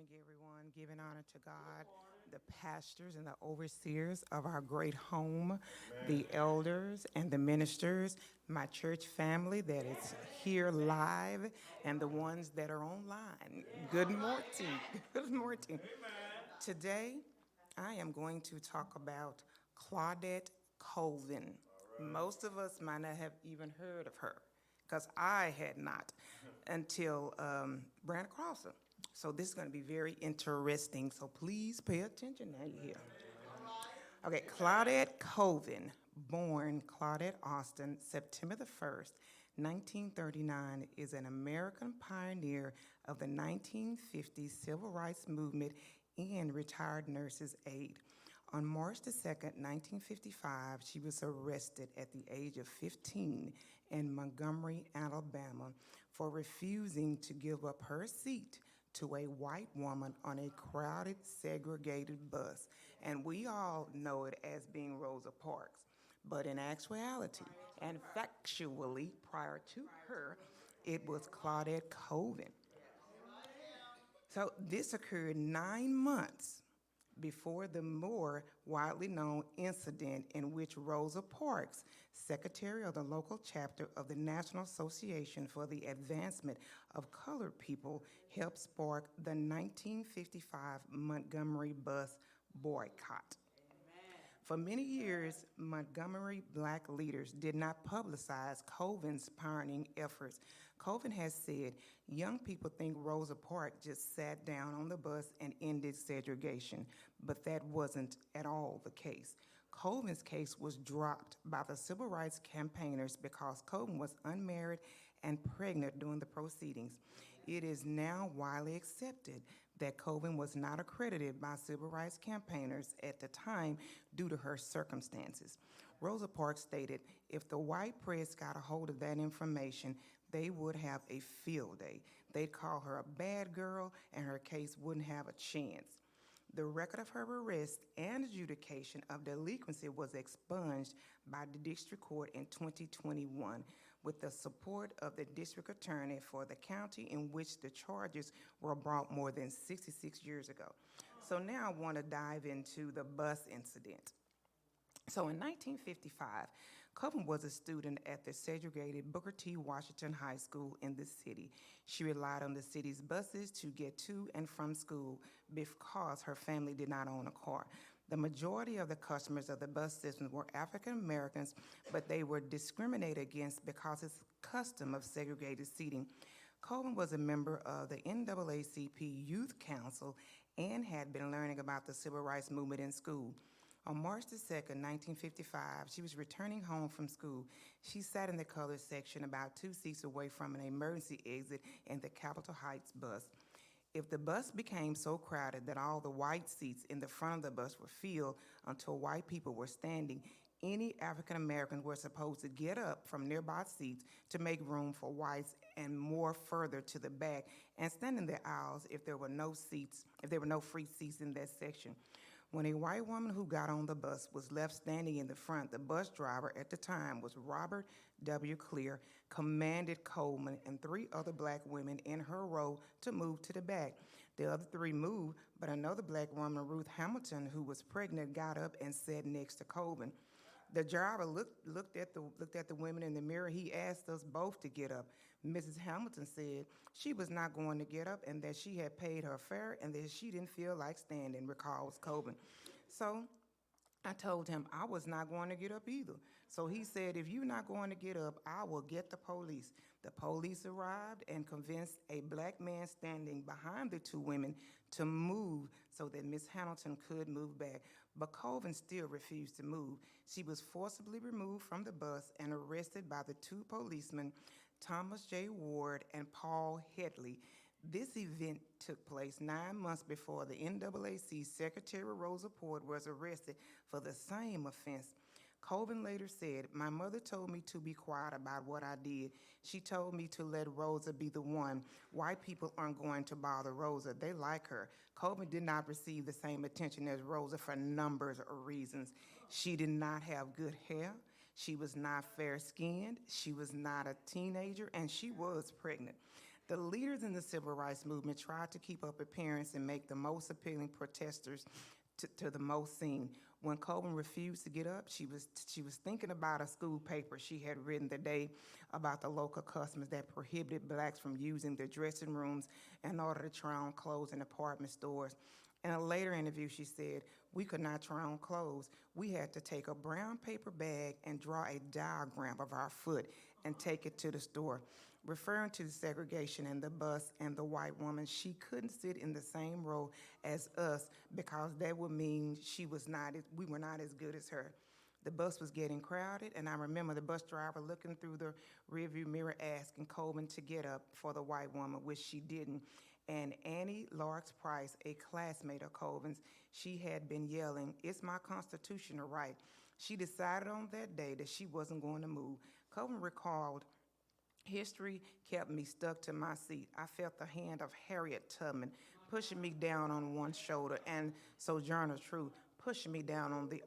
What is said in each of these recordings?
morning, everyone. Giving honor to God, the pastors and the overseers of our great home, the elders and the ministers, my church family that is here live, and the ones that are online. Good morning. Good morning. Today, I am going to talk about Claudette Colvin. Most of us might not have even heard of her because I had not until Brand Crosser. So this is going to be very interesting. So please pay attention now you're here. Okay, Claudette Colvin, born Claudette Austin, September the 1st, 1939, is an American pioneer of the 1950s civil rights movement and retired nurses aide. On March the 2nd, 1955, she was arrested at the age of 15 in Montgomery, Alabama, for refusing to give up her seat to a white woman on a crowded, segregated bus. And we all know it as being Rosa Parks. But in actuality and factually, prior to her, it was Claudette Colvin. So this occurred 9 months before the more widely known incident in which Rosa Parks, secretary of the local chapter of the National Association for the Advancement of Colored People, helped spark the 1955 Montgomery bus boycott. For many years, Montgomery black leaders did not publicize Colvin's pioneering efforts. Colvin has said, young people think Rosa Parks just sat down on the bus and ended segregation, but that wasn't at all the case. Colvin's case was dropped by the civil rights campaigners because Colvin was unmarried and pregnant during the proceedings. It is now widely accepted that Colvin was not accredited by civil rights campaigners at the time due to her circumstances. Rosa Parks stated, if the white press got a hold of that information, they would have a field day. They'd call her a bad girl and her case wouldn't have a chance. The record of her arrest and adjudication of delinquency was expunged by the district court in 2021 with the support of the district attorney for the county in which the charges were brought more than 66 years ago. So now I want to dive into the bus incident. So in 1955, Colvin was a student at the segregated Booker T. Washington High School in the city. She relied on the city's buses to get to and from school because her family did not own a car. The majority of the customers of the bus system were African Americans, but they were discriminated against because it's a custom of segregated seating. Colvin was a member of the NAACP Youth Council and had been learning about the civil rights movement in school. On March the 2nd, 1955, she was returning home from school. She sat in the colored section about 2 seats away from an emergency exit in the Capitol Heights bus. If the bus became so crowded that all the white seats in the front of the bus were filled until white people were standing, any African Americans were supposed to get up from nearby seats to make room for whites and more further to the back and stand in the aisles if there were no free seats in that section. When a white woman who got on the bus was left standing in the front, the bus driver at the time was Robert W. Clear, commanded Coleman and 3 other black women in her row to move to the back. The other 3 moved, but another black woman, Ruth Hamilton, who was pregnant, got up and sat next to Coleman. The driver looked at the women in the mirror. He asked us both to get up. Mrs. Hamilton said she was not going to get up and that she had paid her fare and that she didn't feel like standing, recalls Coleman. So I told him I was not going to get up either. So he said, if you're not going to get up, I will get the police. The police arrived and convinced a black man standing behind the 2 women to move so that Miss Hamilton could move back. But Colvin still refused to move. She was forcibly removed from the bus and arrested by the 2 policemen, Thomas J. Ward and Paul Headley. This event took place 9 months before the NAACP Secretary Rosa Parks was arrested for the same offense. Colvin later said, my mother told me to be quiet about what I did. She told me to let Rosa be the one. White people aren't going to bother Rosa. They like her. Colvin did not receive the same attention as Rosa for numbers of reasons. She did not have good hair. She was not fair-skinned. She was not a teenager, and she was pregnant. The leaders in the civil rights movement tried to keep up appearance and make the most appealing protesters to the most seen. When Coben refused to get up, she was thinking about a school paper she had written the day about the local customs that prohibited blacks from using their dressing rooms in order to try on clothes in department stores. In a later interview, she said, "We could not try on clothes. We had to take a brown paper bag and draw a diagram of our foot and take it to the store." Referring to the segregation in the bus and the white woman, she couldn't sit in the same row as us because that would mean we were not as good as her. The bus was getting crowded, and I remember the bus driver looking through the rearview mirror asking Coben to get up for the white woman, which she didn't. And Annie Larks Price, a classmate of Coben's, she had been yelling, "It's my constitutional right." She decided on that day that she wasn't going to move. Coben recalled, "History kept me stuck to my seat. I felt the hand of Harriet Tubman pushing me down on one shoulder and Sojourner Truth pushing me down on the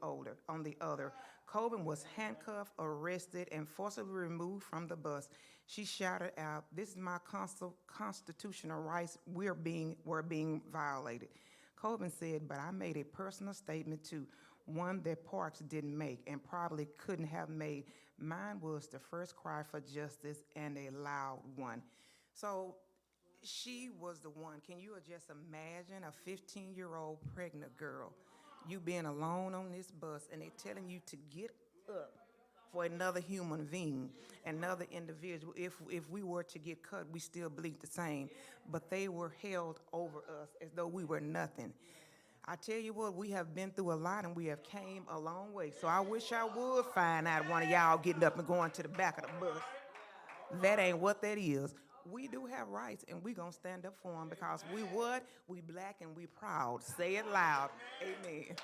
other. Coben was handcuffed, arrested, and forcibly removed from the bus. She shouted out, "This is my constitutional rights. We're being violated." Coben said, "But I made a personal statement too, one that Parks didn't make and probably couldn't have made. Mine was the first cry for justice and a loud one." So she was the one. Can you just imagine a 15-year-old pregnant girl, you being alone on this bus, and they're telling you to get up for another human being, another individual. If we were to get cut, we still bleed the same. But they were held over us as though we were nothing. I tell you what, we have been through a lot and we have came a long way. So I wish I would find out one of y'all getting up and going to the back of the bus. That ain't what that is. We do have rights, and we gonna stand up for them because we what? We black and we proud. Say it loud. Amen.